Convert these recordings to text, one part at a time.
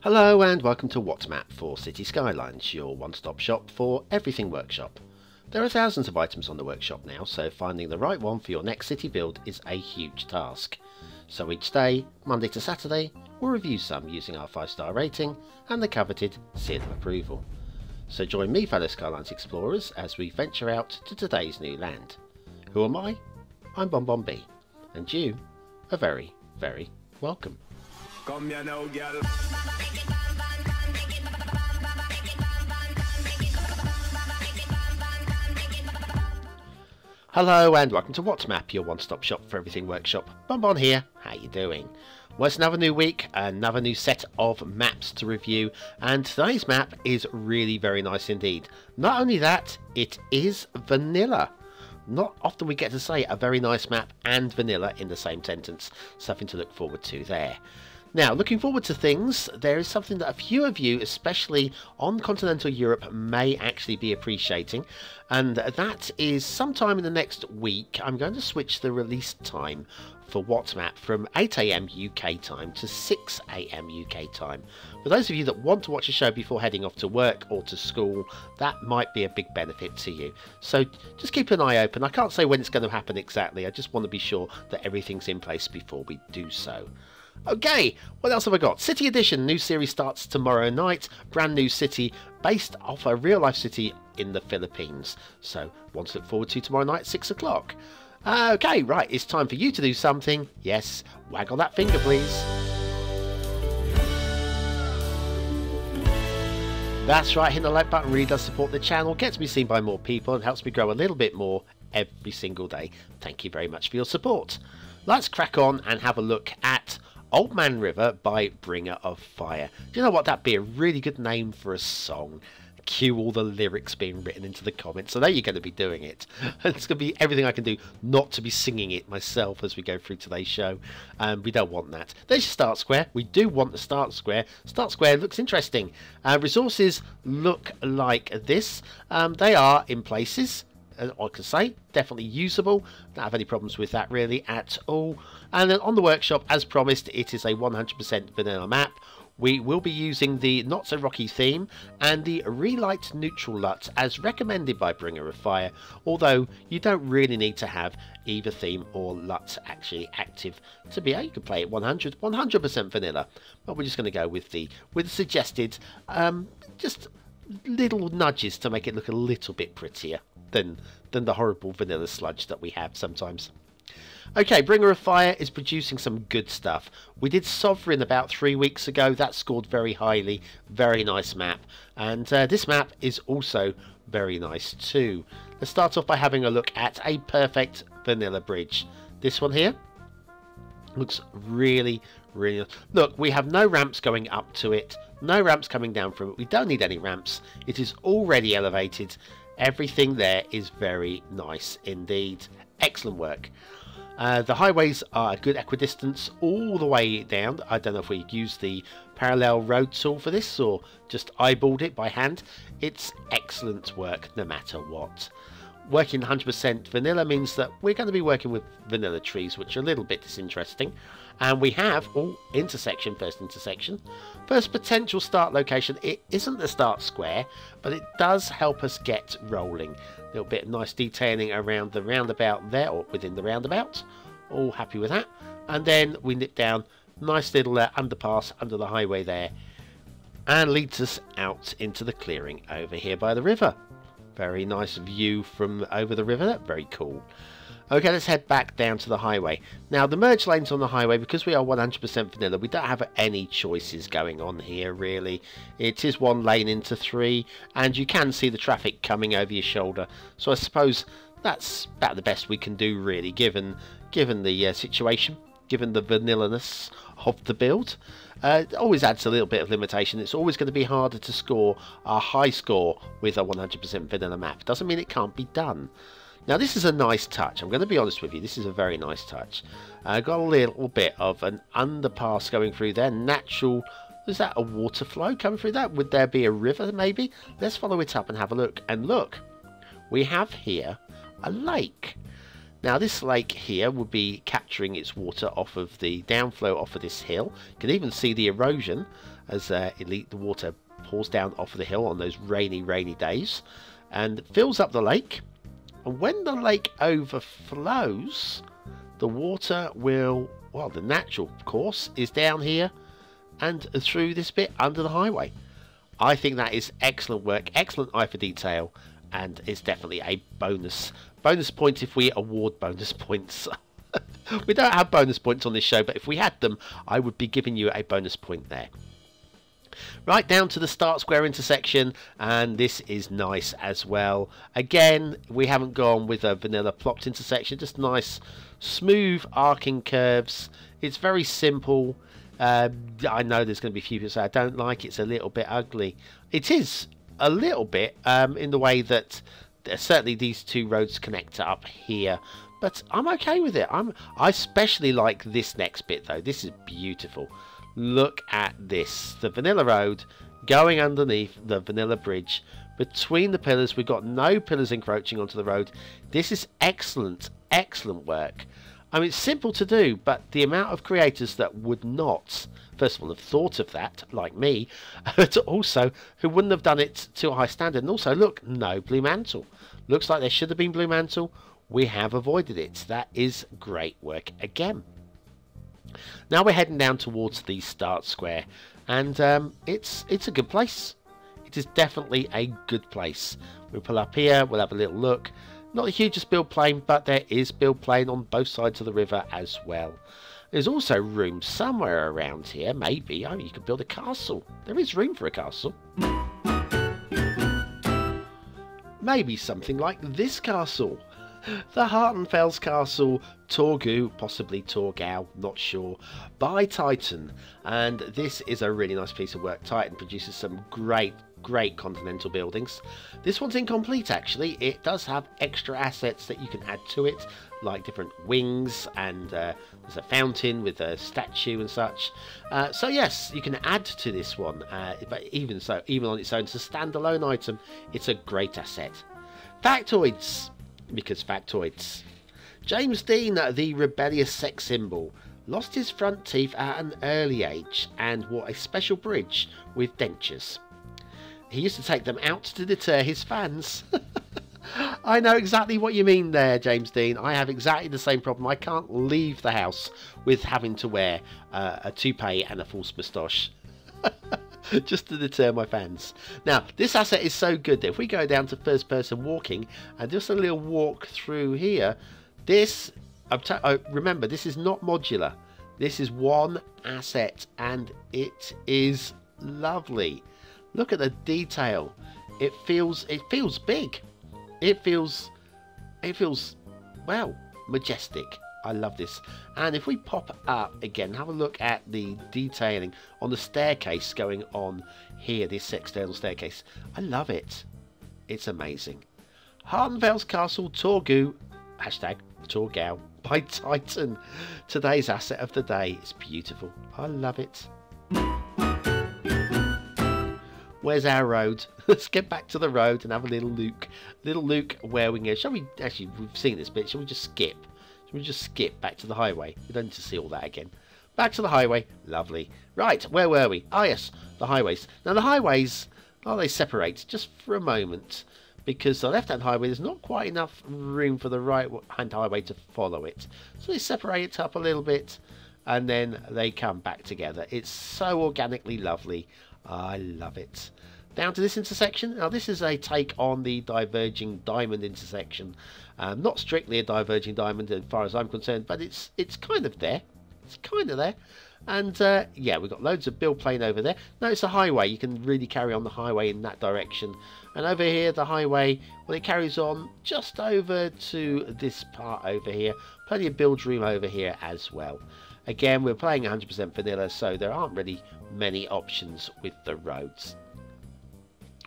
Hello and welcome to WhatMap for Cities Skylines, your one-stop shop for everything workshop. There are thousands of items on the workshop now, so finding the right one for your next city build is a huge task. So each day, Monday to Saturday, we'll review some using our 5-star rating and the coveted seal of approval. So join me, fellow Skylines explorers, as we venture out to today's new land. Who am I? I'm BonBonB, and you are very, very welcome. Come here now, girl. Hello and welcome to WhatMap, your one-stop shop for everything workshop. BonBon here, how you doing? Well, it's another new week, another new set of maps to review, and today's map is really very nice indeed. Not only that, it is vanilla. Not often we get to say a very nice map and vanilla in the same sentence. Something to look forward to there. Now, looking forward to things, there is something that a few of you, especially on continental Europe, may actually be appreciating, and that is sometime in the next week I'm going to switch the release time for WhatMap from 8 AM UK time to 6 AM UK time. For those of you that want to watch a show before heading off to work or to school, that might be a big benefit to you. So just keep an eye open. I can't say when it's going to happen exactly, I just want to be sure that everything's in place before we do so. Okay, what else have I got? City Edition, new series starts tomorrow night. Brand new city based off a real life city in the Philippines. So, one to look forward to tomorrow night, 6 o'clock. Okay, right, it's time for you to do something. Yes, waggle that finger, please. That's right, hitting the like button really does support the channel, gets me seen by more people, and helps me grow a little bit more every single day. Thank you very much for your support. Let's crack on and have a look at Old Man River by Bringer of Fire. Do you know what? That'd be a really good name for a song. Cue all the lyrics being written into the comments. I know you're going to be doing it. It's going to be everything I can do not to be singing it myself as we go through today's show. We don't want that. There's your start square. We do want the start square. Start square looks interesting. Resources look like this. They are in places, I can say, definitely usable. Don't have any problems with that really at all. And then on the workshop, as promised, it is a 100% vanilla map. We will be using the Not So Rocky theme and the Relight Neutral LUT as recommended by Bringer of Fire, although you don't really need to have either theme or LUT actually active to be able to play it 100% vanilla. But we're just going to go with the suggested just little nudges to make it look a little bit prettier than the horrible vanilla sludge that we have sometimes. Okay, Bringer of Fire is producing some good stuff. We did Sovereign about 3 weeks ago. That scored very highly. Very nice map. And this map is also very nice too. Let's start off by having a look at a perfect vanilla bridge. This one here looks really, really nice. Look, we have no ramps going up to it. No ramps coming down from it. We don't need any ramps. It is already elevated. Everything there is very nice indeed. Excellent work. The highways are a good equidistance all the way down. I don't know if we use the parallel road tool for this or just eyeballed it by hand. It's excellent work no matter what. Working 100% vanilla means that we're going to be working with vanilla trees, which are a little bit disinteresting. And we have first intersection. First potential start location. It isn't the start square, but it does help us get rolling. A little bit of nice detailing around the roundabout there, or within the roundabout. All happy with that. And then we nip down, nice little underpass under the highway there, and leads us out into the clearing over here by the river. Very nice view from over the river. Very cool. Okay, let's head back down to the highway. Now, the merge lanes on the highway, because we are 100% vanilla, we don't have any choices going on here, really. It is one lane into 3, and you can see the traffic coming over your shoulder. So I suppose that's about the best we can do, really, given the situation, given the vanilla-ness of the build. It always adds a little bit of limitation. It's always going to be harder to score a high score with a 100% vanilla map. Doesn't mean it can't be done. Now, this is a nice touch. I'm going to be honest with you. This is a very nice touch. Got a little bit of an underpass going through there. Natural. Is that a water flow coming through that? Would there be a river, maybe? Let's follow it up and have a look. And look, we have here a lake. Now, this lake here would be capturing its water off of the downflow off of this hill. You can even see the erosion. as the water pours down off of the hill on those rainy days and fills up the lake. And when the lake overflows, the water will, well, the natural course is down here and through this bit under the highway. I think that is excellent work, excellent eye for detail, and it's definitely a bonus point if we award bonus points. We don't have bonus points on this show, but if we had them, I would be giving you a bonus point there. Right down to the start square intersection, and this is nice as well. Again, we haven't gone with a vanilla plopped intersection, just nice smooth arcing curves. It's very simple. I know there's going to be a few people say I don't like it, it's a little bit ugly. It is a little bit in the way that certainly these two roads connect up here, but I'm okay with it. I especially like this next bit though. This is beautiful. Look at this, the vanilla road going underneath the vanilla bridge between the pillars. We've got no pillars encroaching onto the road. This is excellent work. I mean, it's simple to do, but the amount of creators that would not, first of all, have thought of that, like me, but also who wouldn't have done it to a high standard. And also, look, no blue mantle. Looks like there should have been blue mantle. We have avoided it. That is great work again. Now we're heading down towards the start square, and it's a good place. It is definitely a good place. We'll pull up here, we'll have a little look. Not the hugest build plane, but there is build plane on both sides of the river as well. There's also room somewhere around here, maybe. Oh, you could build a castle. There is room for a castle. Maybe something like this castle. The Hartenfels Castle, Torgu, possibly Torgau, not sure, by Titan. And this is a really nice piece of work. Titan produces some great continental buildings. This one's incomplete actually. It does have extra assets that you can add to it, like different wings, and there's a fountain with a statue and such. So yes, you can add to this one, but even so, even on its own as a standalone item, it's a great asset. Factoids, because factoids. James Dean, the rebellious sex symbol, lost his front teeth at an early age and wore a special bridge with dentures. He used to take them out to deter his fans. I know exactly what you mean there, James Dean. I have exactly the same problem. I can't leave the house with having to wear a toupee and a false moustache. Just to deter my fans. Now, this asset is so good that if we go down to first person walking and just a little walk through here, this, remember, this is not modular. This is one asset and it is lovely. Look at the detail. It feels big. It feels well, majestic. I love this. And if we pop up again, have a look at the detailing on the staircase going on here, this external staircase. I love it. It's amazing. Hartenfels Castle Torgu, hashtag Torgau, by Titan. Today's asset of the day. It's beautiful. I love it. Where's our road? Let's get back to the road and have a little look where we can go. Shall we, actually, we've seen this bit, shall we just skip? We just skip back to the highway. We don't need to see all that again. Back to the highway. Lovely. Right, where were we? Ah, yes, the highways. Now, the highways, they separate just for a moment because the left-hand highway, there's not quite enough room for the right-hand highway to follow it. So they separate it up a little bit and then they come back together. It's so organically lovely. I love it. Down to this intersection. Now this is a take on the diverging diamond intersection. Not strictly a diverging diamond as far as I'm concerned, but it's kind of there. It's kind of there. And yeah, we've got loads of build plane over there. No, it's a highway. You can really carry on the highway in that direction. And over here, the highway, well, it carries on just over to this part over here. Plenty of build room over here as well. Again, we're playing 100% vanilla, so there aren't really many options with the roads.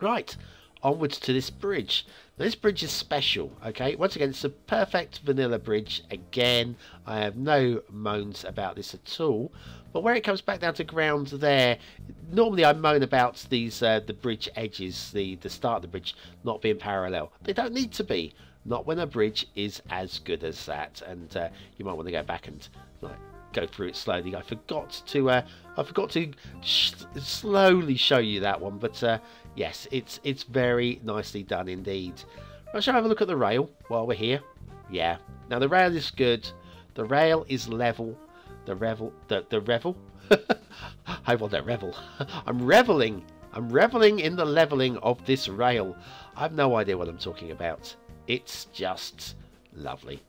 Right, onwards to this bridge. Now, this bridge is special, okay? Once again, it's a perfect vanilla bridge. Again, I have no moans about this at all. But where it comes back down to ground there, normally I moan about these the bridge edges, the start of the bridge not being parallel. They don't need to be. Not when a bridge is as good as that. And you might want to go back and like go through it slowly. I forgot to slowly show you that one, but yes, it's very nicely done indeed. I shall have a look at the rail while we're here. Yeah, now the rail is good. The rail is level. The revel. I want that revel. I'm reveling in the leveling of this rail. I have no idea what I'm talking about. It's just lovely.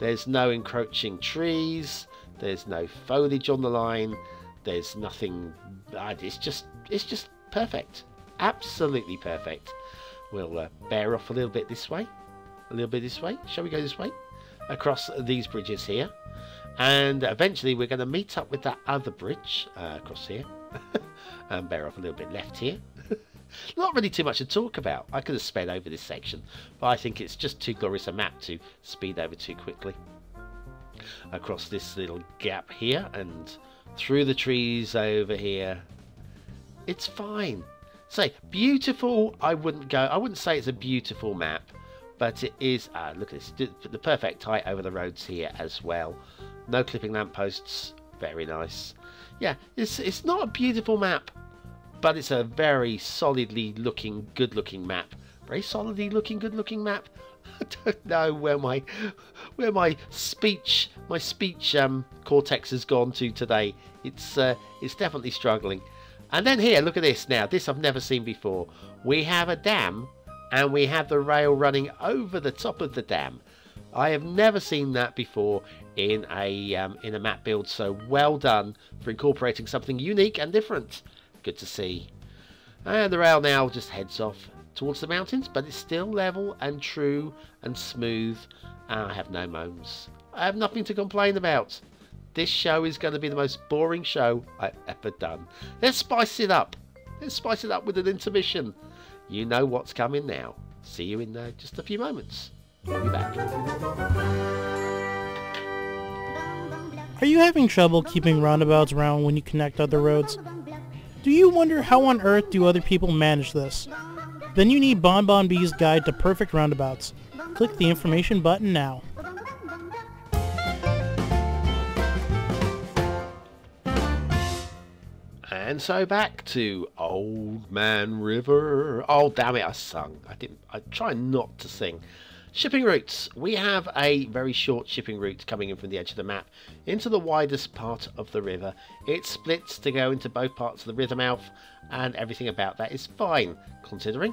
There's no encroaching trees. There's no foliage on the line. There's nothing. It's just perfect. Absolutely perfect. We'll bear off a little bit this way. A little bit this way. Shall we go this way? Across these bridges here. And eventually we're going to meet up with that other bridge across here. And bear off a little bit left here. Not really too much to talk about. I could have sped over this section, but I think it's just too glorious a map to speed over too quickly. Across this little gap here and through the trees over here. It's fine. So beautiful, I wouldn't say it's a beautiful map, but it is. Look at this, the perfect height over the roads here as well. No clipping lampposts, very nice. Yeah, it's not a beautiful map, but it's a very solidly looking, good looking map. Very solidly looking, good looking map. I don't know where my speech cortex has gone to today. It's definitely struggling. And then here, look at this now. This I've never seen before. We have a dam, and we have the rail running over the top of the dam. I have never seen that before in a map build. So well done for incorporating something unique and different. Good to see. And the rail now just heads off towards the mountains, but it's still level and true and smooth. I have no moans. I have nothing to complain about. This show is going to be the most boring show I've ever done. Let's spice it up. Let's spice it up with an intermission. You know what's coming now. See you in just a few moments. I'll be back. Are you having trouble keeping roundabouts around when you connect other roads? Do you wonder how on earth do other people manage this? Then you need BonBonB's Guide to Perfect Roundabouts. Click the information button now. And so back to Old Man River. Oh damn it, I sung. I try not to sing. Shipping routes. We have a very short shipping route coming in from the edge of the map into the widest part of the river. It splits to go into both parts of the river mouth, and everything about that is fine, considering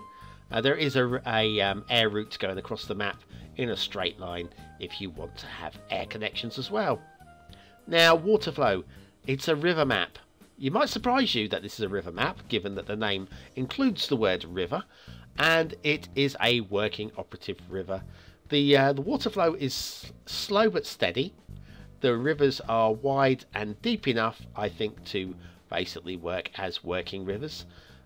there is a air route going across the map in a straight line if you want to have air connections as well. Now, water flow. It's a river map. You might surprise you that this is a river map, given that the name includes the word river, and it is a working operative river. The water flow is slow but steady. The rivers are wide and deep enough, I think, to basically work as working rivers.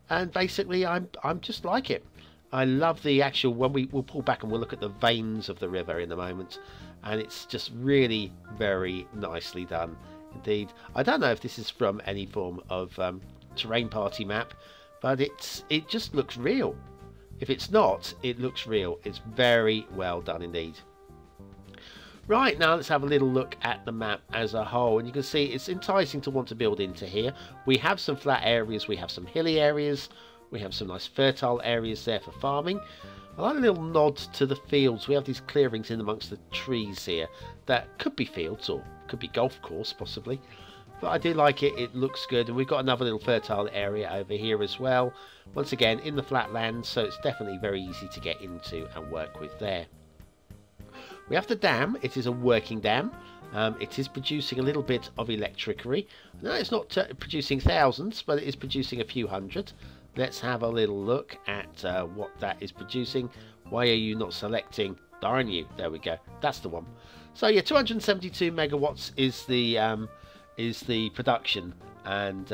And basically, I'm just like it. I love the actual, when we'll pull back and we'll look at the veins of the river in a moment, and it's just really very nicely done indeed. I don't know if this is from any form of terrain party map, but it just looks real. If it's not, it looks real. It's very well done indeed. Right, now let's have a little look at the map as a whole, and you can see it's enticing to want to build into here. We have some flat areas, we have some hilly areas, we have some nice fertile areas there for farming. I like a little nod to the fields. We have these clearings in amongst the trees here that could be fields or could be golf course possibly. But I do like it, it looks good, and we've got another little fertile area over here as well. Once again, in the flatlands, so it's definitely very easy to get into and work with there. We have the dam. It is a working dam. It is producing a little bit of electricity. No, it's not producing thousands, but it is producing a few hundred. Let's have a little look at what that is producing. Why are you not selecting? Darn you. There we go. That's the one. So yeah, 272 megawatts is the production, and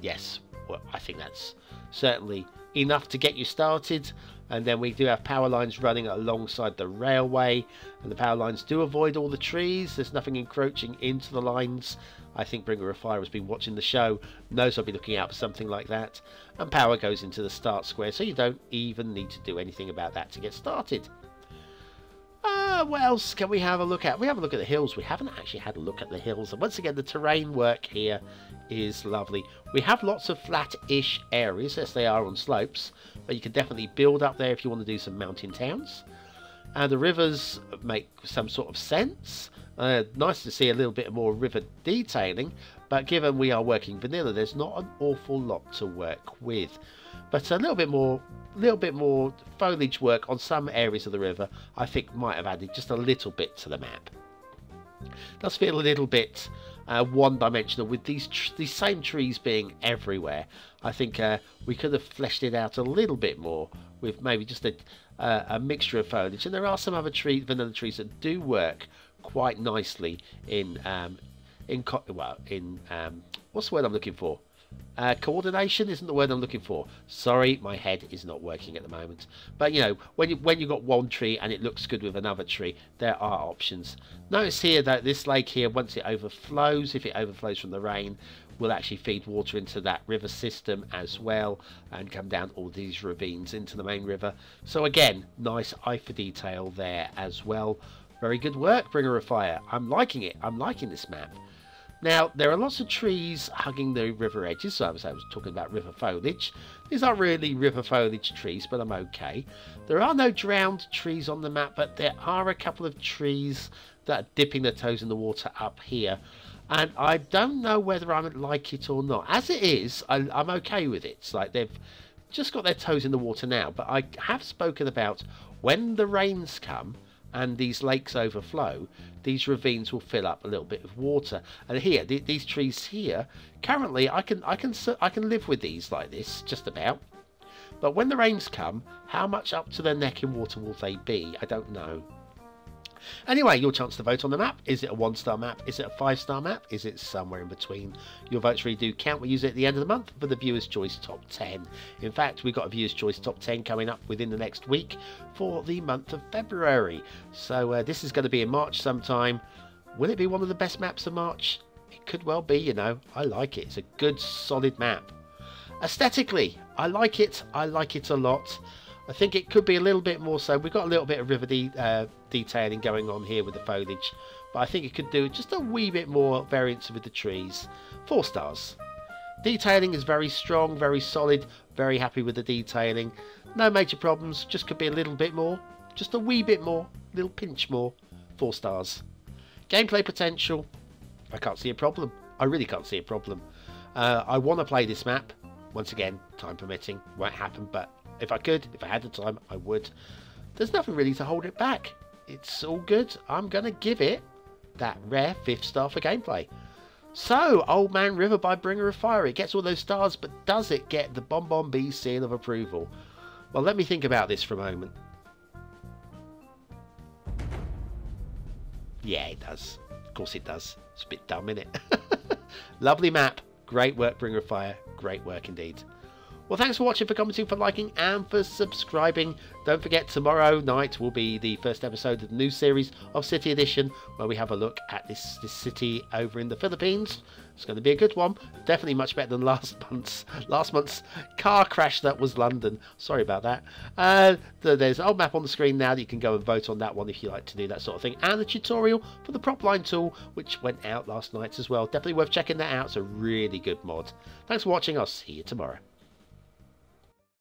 yes, well, I think that's certainly enough to get you started. And then we do have power lines running alongside the railway, and the power lines do avoid all the trees. There's nothing encroaching into the lines. I think Bringer of Fire has been watching the show, knows I'll be looking out for something like that. And power goes into the start square, so you don't even need to do anything about that to get started. What else can we have a look at? We have a look at the hills. We haven't actually had a look at the hills. And once again, the terrain work here is lovely. We have lots of flat-ish areas, as they are on slopes, but you can definitely build up there if you want to do some mountain towns. And the rivers make some sort of sense. Nice to see a little bit more river detailing, but given we are working vanilla, there's not an awful lot to work with. But a little bit more foliage work on some areas of the river, I think might have added just a little bit to the map. It does feel a little bit one-dimensional with these same trees being everywhere. I think we could have fleshed it out a little bit more with maybe just a mixture of foliage. And there are some other vanilla trees that do work quite nicely in what's the word I'm looking for? Coordination isn't the word I'm looking for. Sorry, my head is not working at the moment. But you know, when you've got one tree and it looks good with another tree, there are options. Notice here that this lake here, once it overflows, if it overflows from the rain, will actually feed water into that river system as well and come down all these ravines into the main river. So again, nice eye for detail there as well. Very good work, Bringer of Fire. I'm liking it. I'm liking this map. Now, there are lots of trees hugging the river edges, so I was talking about river foliage. These aren't really river foliage trees, but I'm okay. There are no drowned trees on the map, but there are a couple of trees that are dipping their toes in the water up here. And I don't know whether I like it or not. As it is, I'm okay with it. It's like they've just got their toes in the water now, but I have spoken about when the rains come and these lakes overflow, these ravines will fill up a little bit of water. And here, these trees here, currently I can live with these like this, just about. But when the rains come, how much up to their neck in water will they be? I don't know. Anyway, your chance to vote on the map. Is it a 1-star map? Is it a 5-star map? Is it somewhere in between? Your votes really do count. We use it at the end of the month for the Viewers' Choice Top 10. In fact, we've got a Viewers' Choice Top 10 coming up within the next week for the month of February. So this is going to be in March sometime. Will it be one of the best maps of March? It could well be, you know. I like it. It's a good, solid map. Aesthetically, I like it. I like it a lot. I think it could be a little bit more so. We've got a little bit of river detailing going on here with the foliage, but I think it could do just a wee bit more variance with the trees. 4 stars. Detailing is very strong, very solid, very happy with the detailing. No major problems, just could be a little bit more, just a wee bit more, a little pinch more. 4 stars. Gameplay potential, I can't see a problem. I really can't see a problem. I want to play this map. Once again, time permitting, won't happen, but if I could, if I had the time, I would. There's nothing really to hold it back. It's all good. I'm going to give it that rare 5th star for gameplay. So, Old Man River by Bringer of Fire. It gets all those stars, but does it get the BonBonB seal of approval? Well, let me think about this for a moment. Yeah, it does. Of course it does. It's a bit dumb, isn't it? Lovely map. Great work, Bringer of Fire. Great work indeed. Well, thanks for watching, for commenting, for liking, and for subscribing. Don't forget, tomorrow night will be the first episode of the new series of City Edition, where we have a look at this city over in the Philippines. It's going to be a good one. Definitely much better than last month's car crash that was London. Sorry about that. There's an old map on the screen now that you can go and vote on that one if you like to do that sort of thing. And the tutorial for the prop line tool, which went out last night as well. Definitely worth checking that out. It's a really good mod. Thanks for watching. I'll see you tomorrow.